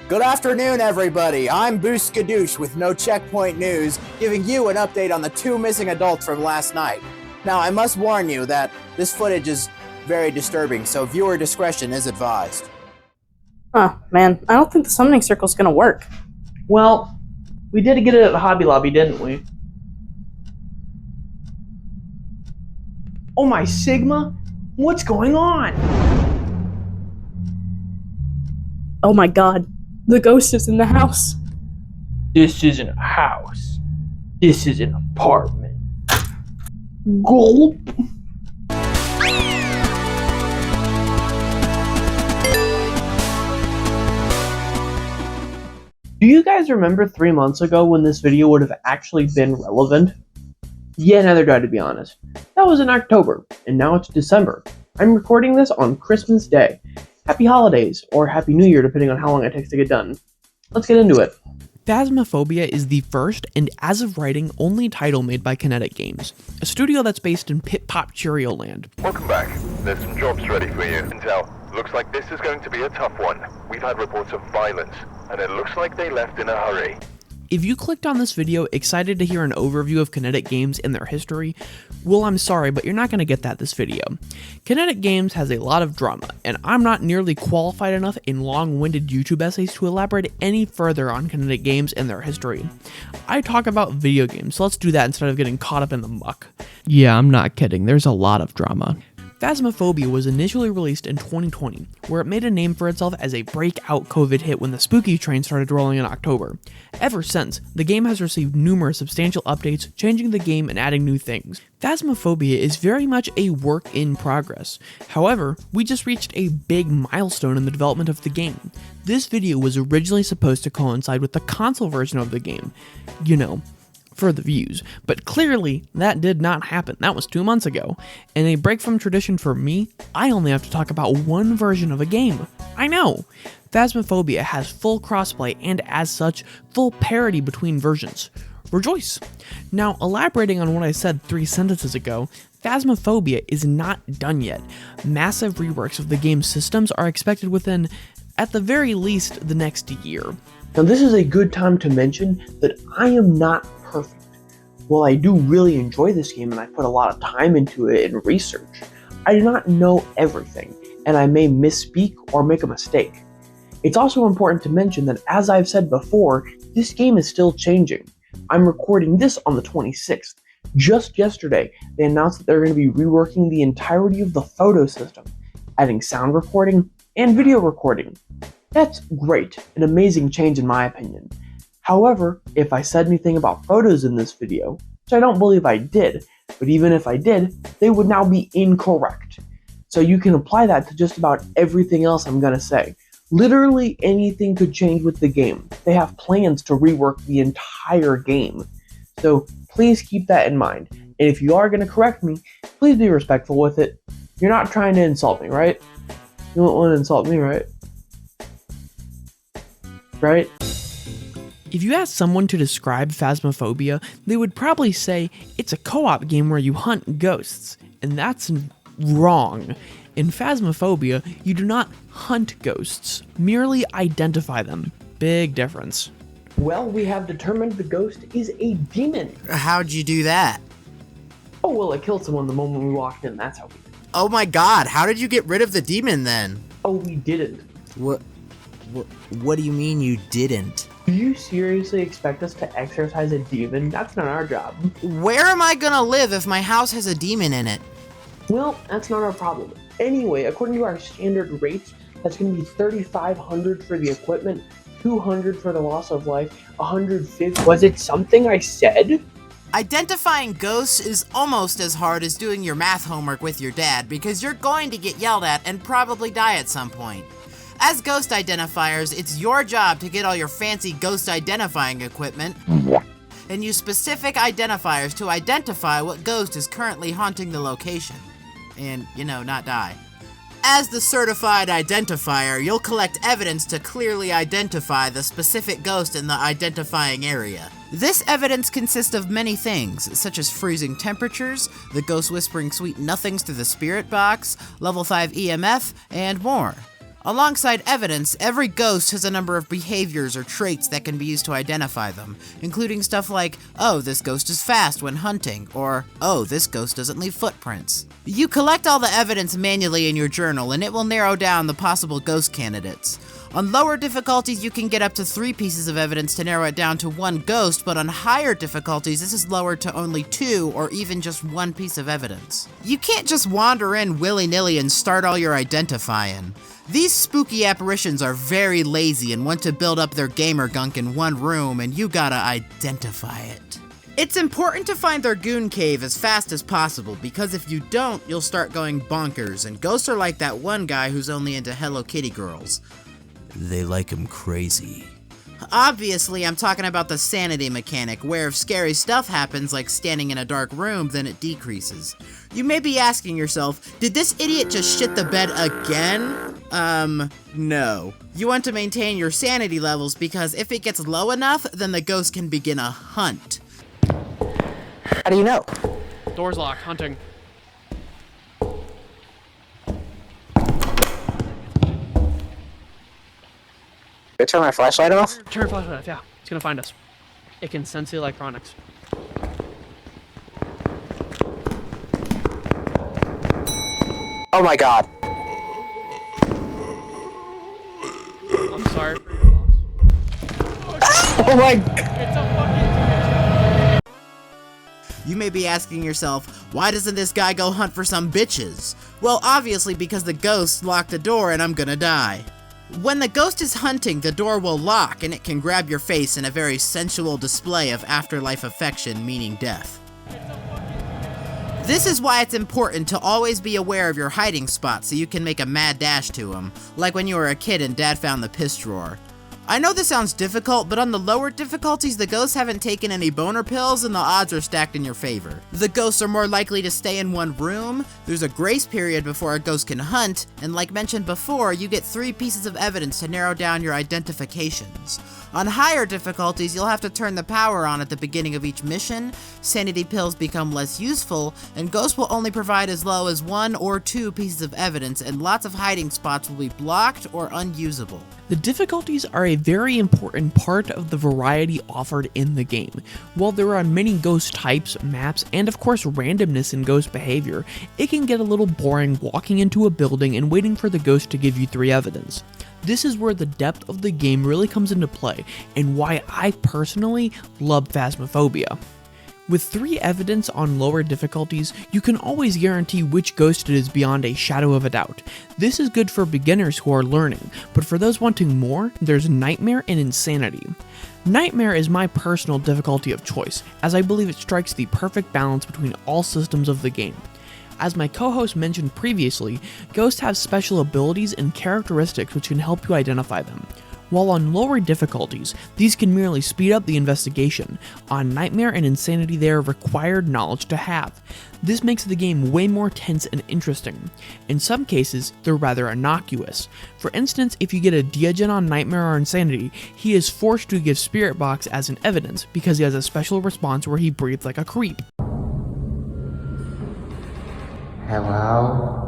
Good afternoon, everybody. I'm Booskadoosh with No Checkpoint News, giving you an update on the 2 missing adults from last night. Now, I must warn you that this footage is very disturbing, so viewer discretion is advised. Man, I don't think the summoning circle's gonna work. Well, we did get it at Hobby Lobby, didn't we? Oh my Sigma? What's going on? Oh my god, the ghost is in the house. This isn't a house. This is an apartment. Gulp. Do you guys remember 3 months ago when this video would have actually been relevant? Yeah, neither do I, to be honest. That was in October, and now it's December. I'm recording this on Christmas Day. Happy holidays, or Happy New Year, depending on how long it takes to get done. Let's get into it. Phasmophobia is the first, and as of writing, only title made by Kinetic Games, a studio that's based in Pip Pop Cheerio Land. Welcome back. There's some jobs ready for you. Intel, looks like this is going to be a tough one. We've had reports of violence, and it looks like they left in a hurry. If you clicked on this video excited to hear an overview of Kinetic Games and their history, well, I'm sorry, but you're not going to get that this video. Kinetic Games has a lot of drama, and I'm not nearly qualified enough in long-winded YouTube essays to elaborate any further on Kinetic Games and their history. I talk about video games, so let's do that instead of getting caught up in the muck. Yeah, I'm not kidding, there's a lot of drama. Phasmophobia was initially released in 2020, where it made a name for itself as a breakout COVID hit when the spooky train started rolling in October. Ever since, the game has received numerous substantial updates, changing the game and adding new things. Phasmophobia is very much a work in progress. However, we just reached a big milestone in the development of the game. This video was originally supposed to coincide with the console version of the game. You know, for the views, but clearly that did not happen. That was 2 months ago. And a break from tradition for me, I only have to talk about one version of a game. I know! Phasmophobia has full crossplay and as such, full parity between versions. Rejoice! Now, elaborating on what I said 3 sentences ago, Phasmophobia is not done yet. Massive reworks of the game's systems are expected within, at the very least, the next year. Now this is a good time to mention that I am not perfect. While I do really enjoy this game and I put a lot of time into it and research, I do not know everything, and I may misspeak or make a mistake. It's also important to mention that, as I've said before, this game is still changing. I'm recording this on the 26th. Just yesterday, they announced that they're going to be reworking the entirety of the photo system, adding sound recording and video recording. That's great, an amazing change in my opinion. However, if I said anything about photos in this video, which I don't believe I did, but even if I did, they would now be incorrect. So you can apply that to just about everything else I'm gonna say. Literally anything could change with the game. They have plans to rework the entire game. So please keep that in mind. And if you are gonna correct me, please be respectful with it. You're not trying to insult me, right? You don't want to insult me, right? Right? If you ask someone to describe Phasmophobia, they would probably say it's a co-op game where you hunt ghosts, and that's wrong. In Phasmophobia, you do not hunt ghosts, merely identify them. Big difference. Well, we have determined the ghost is a demon. How'd you do that? Oh, well, it killed someone the moment we walked in, that's how we did it. Oh my god, how did you get rid of the demon then? Oh, we didn't. What do you mean you didn't? Do you seriously expect us to exorcise a demon? That's not our job. Where am I gonna live if my house has a demon in it? Well, that's not our problem. Anyway, according to our standard rates, that's going to be $3,500 for the equipment, $200 for the loss of life, $150. Was it something I said? Identifying ghosts is almost as hard as doing your math homework with your dad, because you're going to get yelled at and probably die at some point. As ghost identifiers, it's your job to get all your fancy ghost identifying equipment and use specific identifiers to identify what ghost is currently haunting the location. And, you know, not die. As the certified identifier, you'll collect evidence to clearly identify the specific ghost in the identifying area. This evidence consists of many things, such as freezing temperatures, the ghost whispering sweet nothings through the spirit box, level 5 EMF, and more. Alongside evidence, every ghost has a number of behaviors or traits that can be used to identify them, including stuff like, oh, this ghost is fast when hunting, or, oh, this ghost doesn't leave footprints. You collect all the evidence manually in your journal, and it will narrow down the possible ghost candidates. On lower difficulties, you can get up to 3 pieces of evidence to narrow it down to 1 ghost, but on higher difficulties, this is lowered to only 2 or even just 1 piece of evidence. You can't just wander in willy-nilly and start all your identifying. These spooky apparitions are very lazy and want to build up their gamer gunk in one room, and you gotta identify it. It's important to find their goon cave as fast as possible, because if you don't, you'll start going bonkers, and ghosts are like that one guy who's only into Hello Kitty girls. They like him crazy. Obviously, I'm talking about the sanity mechanic, where if scary stuff happens, like standing in a dark room, then it decreases. You may be asking yourself, did this idiot just shit the bed again? No. You want to maintain your sanity levels because if it gets low enough, then the ghost can begin a hunt. How do you know? Door's locked. Hunting. Did I turn my flashlight off? Turn your flashlight off, yeah. It's gonna find us. It can sense the electronics. Oh my god. I'm sorry for your loss. Oh my... It's a fucking... You may be asking yourself, why doesn't this guy go hunt for some bitches? Well, obviously because the ghost locked the door and I'm gonna die. When the ghost is hunting, the door will lock and it can grab your face in a very sensual display of afterlife affection, meaning death. This is why it's important to always be aware of your hiding spots so you can make a mad dash to them, like when you were a kid and dad found the piss drawer. I know this sounds difficult, but on the lower difficulties, the ghosts haven't taken any boner pills and the odds are stacked in your favor. The ghosts are more likely to stay in one room, there's a grace period before a ghost can hunt, and like mentioned before, you get 3 pieces of evidence to narrow down your identifications. On higher difficulties, you'll have to turn the power on at the beginning of each mission, sanity pills become less useful, and ghosts will only provide as low as 1 or 2 pieces of evidence, and lots of hiding spots will be blocked or unusable. The difficulties are a very important part of the variety offered in the game. While there are many ghost types, maps, and of course randomness in ghost behavior, it can get a little boring walking into a building and waiting for the ghost to give you 3 evidence. This is where the depth of the game really comes into play, and why I personally love Phasmophobia. With 3 evidence on lower difficulties, you can always guarantee which ghost it is beyond a shadow of a doubt. This is good for beginners who are learning, but for those wanting more, there's Nightmare and Insanity. Nightmare is my personal difficulty of choice, as I believe it strikes the perfect balance between all systems of the game. As my co-host mentioned previously, ghosts have special abilities and characteristics which can help you identify them. While on lower difficulties, these can merely speed up the investigation. On Nightmare and Insanity, they are required knowledge to have. This makes the game way more tense and interesting. In some cases, they're rather innocuous. For instance, if you get a Diogen on Nightmare or Insanity, he is forced to give Spirit Box as an evidence because he has a special response where he breathes like a creep. Hello?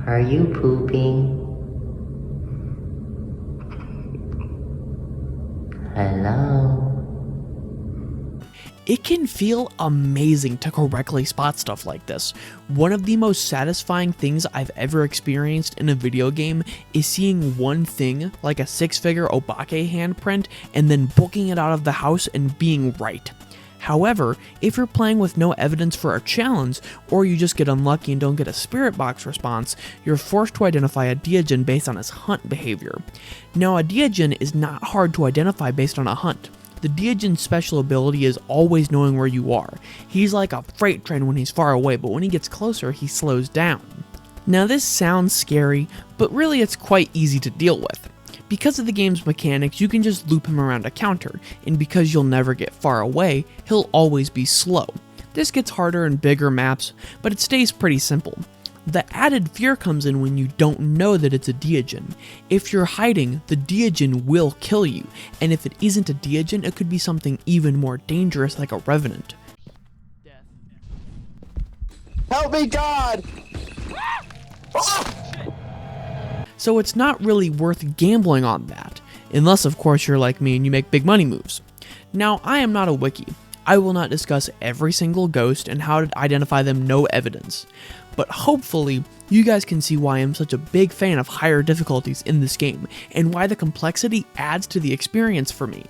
Are you pooping? Hello? It can feel amazing to correctly spot stuff like this. One of the most satisfying things I've ever experienced in a video game is seeing one thing, like a 6-figure Obake handprint, and then booking it out of the house and being right. However, if you're playing with no evidence for a challenge, or you just get unlucky and don't get a Spirit Box response, you're forced to identify a Diogen based on his hunt behavior. Now, a Diogen is not hard to identify based on a hunt. The Diogen's special ability is always knowing where you are. He's like a freight train when he's far away, but when he gets closer, he slows down. Now, this sounds scary, but really it's quite easy to deal with. Because of the game's mechanics, you can just loop him around a counter, and because you'll never get far away, he'll always be slow. This gets harder in bigger maps, but it stays pretty simple. The added fear comes in when you don't know that it's a Diogen. If you're hiding, the Diogen will kill you, and if it isn't a Diogen, it could be something even more dangerous like a Revenant. Help me, God! So it's not really worth gambling on that, unless of course you're like me and you make big money moves. Now, I am not a wiki. I will not discuss every single ghost and how to identify them, no evidence. But hopefully, you guys can see why I'm such a big fan of higher difficulties in this game, and why the complexity adds to the experience for me.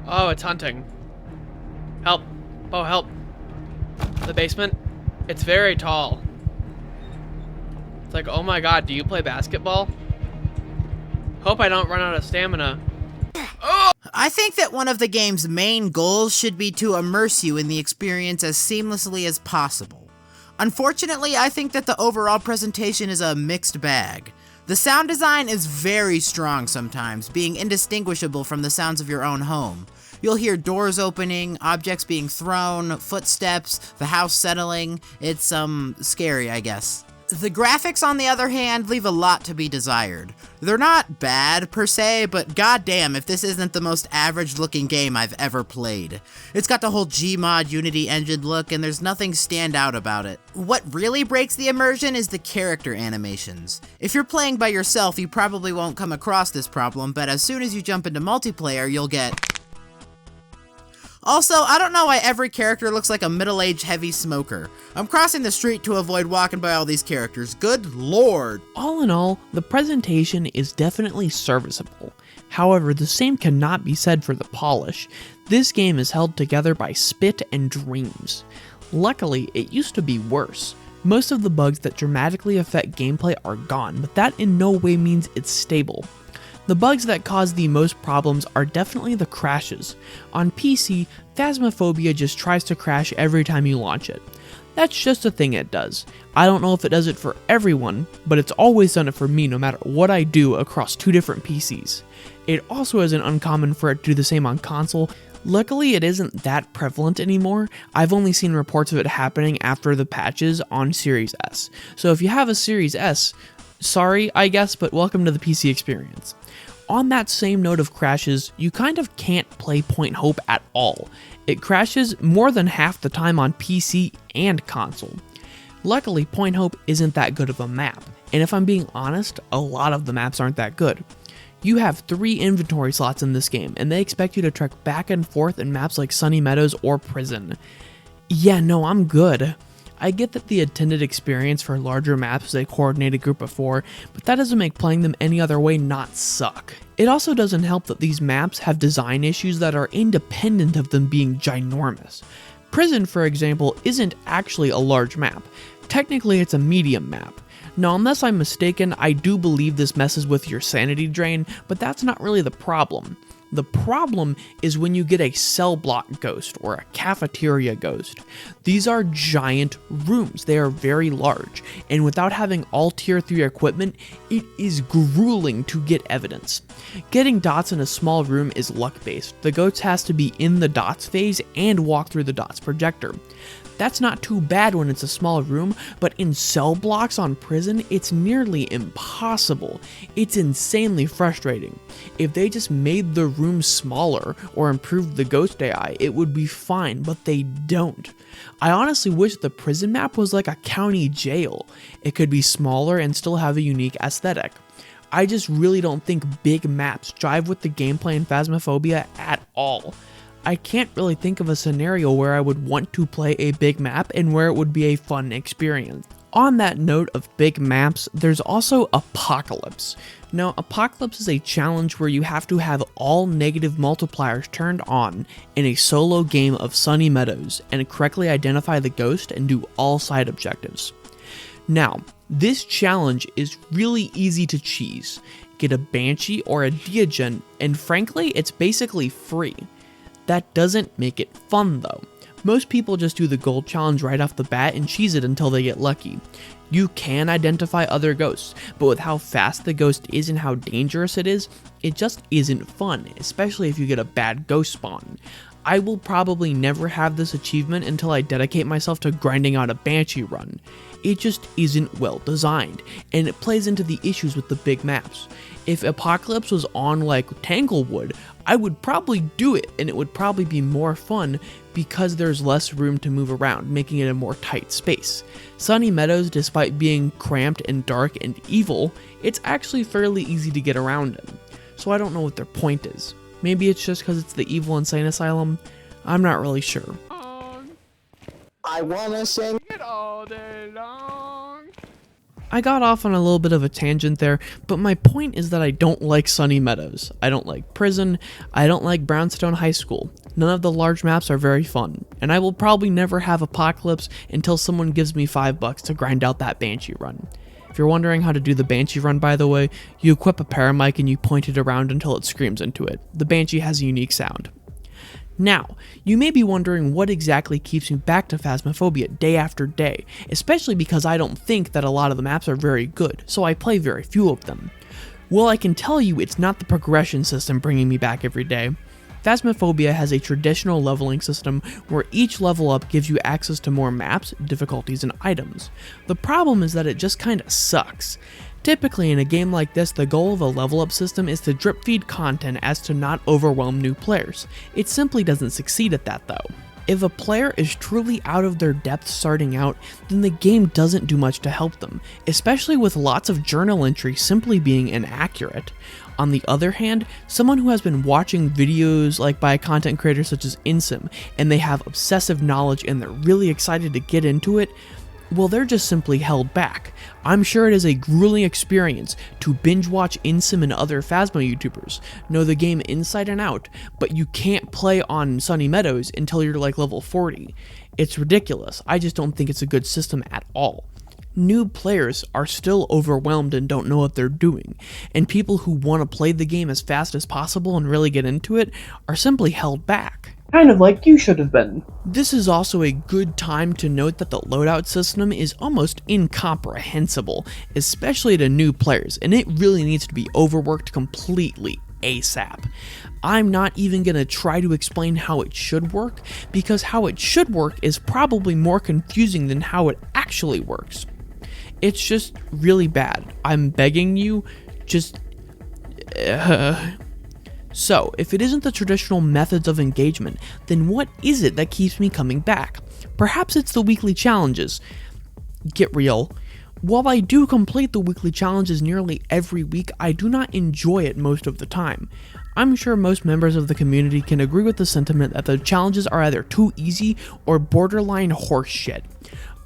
Oh, it's hunting. Help. Oh, help. The basement? It's very tall. It's like, oh my god, do you play basketball? Hope I don't run out of stamina. I think that one of the game's main goals should be to immerse you in the experience as seamlessly as possible. Unfortunately, I think that the overall presentation is a mixed bag. The sound design is very strong sometimes, being indistinguishable from the sounds of your own home. You'll hear doors opening, objects being thrown, footsteps, the house settling. It's, scary, I guess. The graphics, on the other hand, leave a lot to be desired. They're not bad, per se, but goddamn if this isn't the most average-looking game I've ever played. It's got the whole Gmod Unity engine look, and there's nothing stand out about it. What really breaks the immersion is the character animations. If you're playing by yourself, you probably won't come across this problem, but as soon as you jump into multiplayer, you'll get... Also, I don't know why every character looks like a middle-aged heavy smoker. I'm crossing the street to avoid walking by all these characters. Good lord. All in all, the presentation is definitely serviceable. However, the same cannot be said for the polish. This game is held together by spit and dreams. Luckily, it used to be worse. Most of the bugs that dramatically affect gameplay are gone, but that in no way means it's stable. The bugs that cause the most problems are definitely the crashes. On PC, Phasmophobia just tries to crash every time you launch it. That's just a thing it does. I don't know if it does it for everyone, but it's always done it for me no matter what I do across 2 different PCs. It also isn't uncommon for it to do the same on console. Luckily, it isn't that prevalent anymore. I've only seen reports of it happening after the patches on Series S. So if you have a Series S, sorry, I guess, but welcome to the PC experience. On that same note of crashes, you kind of can't play Point Hope at all. It crashes more than half the time on PC and console. Luckily, Point Hope isn't that good of a map, and if I'm being honest, a lot of the maps aren't that good. You have 3 inventory slots in this game, and they expect you to trek back and forth in maps like Sunny Meadows or Prison. Yeah, no, I'm good. I get that the intended experience for larger maps is a coordinated group of 4, but that doesn't make playing them any other way not suck. It also doesn't help that these maps have design issues that are independent of them being ginormous. Prison, for example, isn't actually a large map. Technically, it's a medium map. Now, unless I'm mistaken, I do believe this messes with your sanity drain, but that's not really the problem. The problem is when you get a cell block ghost or a cafeteria ghost. These are giant rooms, they are very large, and without having all tier 3 equipment, it is grueling to get evidence. Getting dots in a small room is luck based. The ghost has to be in the dots phase and walk through the dots projector. That's not too bad when it's a small room, but in cell blocks on Prison, it's nearly impossible. It's insanely frustrating. If they just made the room smaller or improved the ghost AI, it would be fine, but they don't. I honestly wish the Prison map was like a county jail. It could be smaller and still have a unique aesthetic. I just really don't think big maps jive with the gameplay in Phasmophobia at all. I can't really think of a scenario where I would want to play a big map and where it would be a fun experience. On that note of big maps, there's also Apocalypse. Now, Apocalypse is a challenge where you have to have all negative multipliers turned on in a solo game of Sunny Meadows and correctly identify the ghost and do all side objectives. Now, this challenge is really easy to cheese. Get a Banshee or a Diogen, and frankly, it's basically free. That doesn't make it fun though. Most people just do the gold challenge right off the bat and cheese it until they get lucky. You can identify other ghosts, but with how fast the ghost is and how dangerous it just isn't fun, especially if you get a bad ghost spawn. I will probably never have this achievement until I dedicate myself to grinding out a Banshee run. It just isn't well designed, and it plays into the issues with the big maps. If Apocalypse was on like Tanglewood, I would probably do it, and it would probably be more fun because there's less room to move around, making it a more tight space. Sunny Meadows, despite being cramped and dark and evil, it's actually fairly easy to get around in. So I don't know what their point is. Maybe it's just because it's the evil insane asylum? I'm not really sure. I wanna sing. I got off on a little bit of a tangent there, but my point is that I don't like Sunny Meadows. I don't like Prison. I don't like Brownstone High School. None of the large maps are very fun, and I will probably never have Apocalypse until someone gives me $5 to grind out that Banshee run. If you're wondering how to do the Banshee run, by the way, you equip a paramic and you point it around until it screams into it. The Banshee has a unique sound. Now, you may be wondering what exactly keeps me back to Phasmophobia day after day, especially because I don't think that a lot of the maps are very good, so I play very few of them. Well, I can tell you it's not the progression system bringing me back every day. Phasmophobia has a traditional leveling system where each level up gives you access to more maps, difficulties, and items. The problem is that it just kinda sucks. Typically in a game like this, the goal of a level up system is to drip feed content as to not overwhelm new players. It simply doesn't succeed at that though. If a player is truly out of their depth starting out, then the game doesn't do much to help them, especially with lots of journal entries simply being inaccurate. On the other hand, someone who has been watching videos like by a content creator such as Insim, and they have obsessive knowledge and they're really excited to get into it, well, they're just simply held back. I'm sure it is a grueling experience to binge watch Insim and other Phasmo YouTubers, know the game inside and out, but you can't play on Sunny Meadows until you're like level 40. It's ridiculous. I just don't think it's a good system at all. New players are still overwhelmed and don't know what they're doing, and people who want to play the game as fast as possible and really get into it are simply held back. Kind of like you should have been. This is also a good time to note that the loadout system is almost incomprehensible, especially to new players, and it really needs to be overworked completely ASAP. I'm not even going to try to explain how it should work, because how it should work is probably more confusing than how it actually works. It's just really bad. I'm begging you, just... So, if it isn't the traditional methods of engagement, then what is it that keeps me coming back? Perhaps it's the weekly challenges. Get real. While I do complete the weekly challenges nearly every week, I do not enjoy it most of the time. I'm sure most members of the community can agree with the sentiment that the challenges are either too easy or borderline horse shit.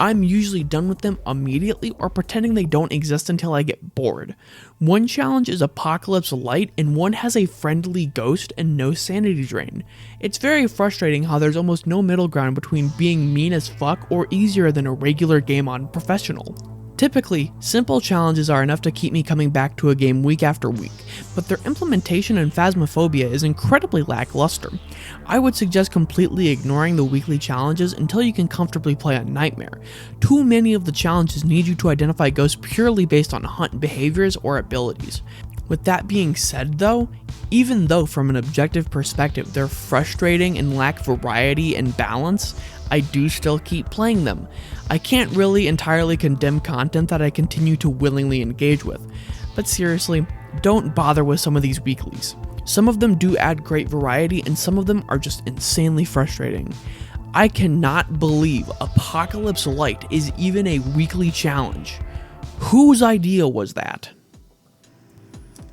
I'm usually done with them immediately or pretending they don't exist until I get bored. One challenge is Apocalypse Light and one has a friendly ghost and no sanity drain. It's very frustrating how there's almost no middle ground between being mean as fuck or easier than a regular game on Professional. Typically, simple challenges are enough to keep me coming back to a game week after week, but their implementation in Phasmophobia is incredibly lackluster. I would suggest completely ignoring the weekly challenges until you can comfortably play a Nightmare. Too many of the challenges need you to identify ghosts purely based on hunt behaviors or abilities. With that being said though, even though from an objective perspective they're frustrating and lack variety and balance, I do still keep playing them. I can't really entirely condemn content that I continue to willingly engage with, but seriously, don't bother with some of these weeklies. Some of them do add great variety and some of them are just insanely frustrating. I cannot believe Apocalypse Light is even a weekly challenge. Whose idea was that?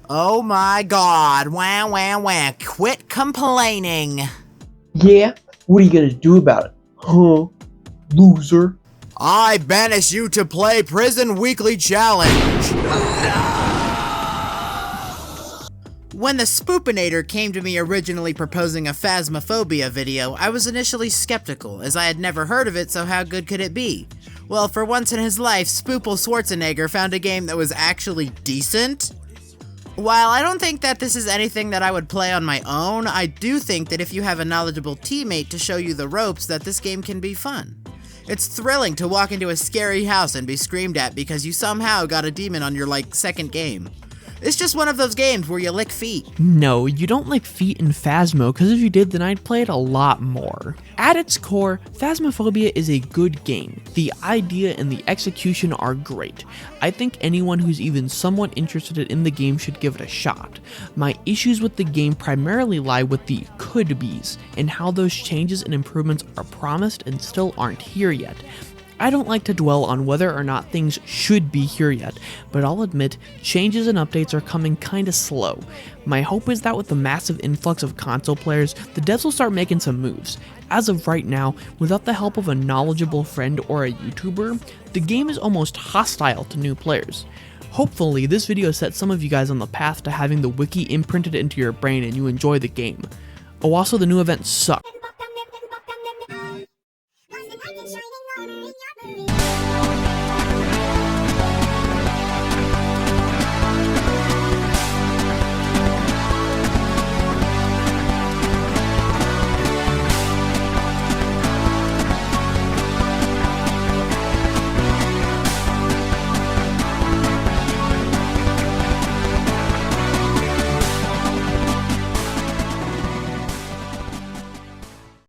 Oh my god, wah wah wah, quit complaining. Yeah? What are you gonna do about it? Huh? Loser. I banish you to play Prison Weekly Challenge. When the Spoopinator came to me originally proposing a Phasmophobia video, I was initially skeptical, as I had never heard of it, so how good could it be? Well, for once in his life, Spoople Schwarzenegger found a game that was actually decent. While I don't think that this is anything that I would play on my own, I do think that if you have a knowledgeable teammate to show you the ropes, that this game can be fun. It's thrilling to walk into a scary house and be screamed at because you somehow got a demon on your, second game. It's just one of those games where you lick feet. No, you don't like feet in Phasmo, because if you did, then I'd play it a lot more. At its core, Phasmophobia is a good game. The idea and the execution are great. I think anyone who's even somewhat interested in the game should give it a shot. My issues with the game primarily lie with the could-bes, and how those changes and improvements are promised and still aren't here yet. I don't like to dwell on whether or not things should be here yet, but I'll admit, changes and updates are coming kinda slow. My hope is that with the massive influx of console players, the devs will start making some moves. As of right now, without the help of a knowledgeable friend or a YouTuber, the game is almost hostile to new players. Hopefully, this video sets some of you guys on the path to having the wiki imprinted into your brain and you enjoy the game. Oh, also the new events suck.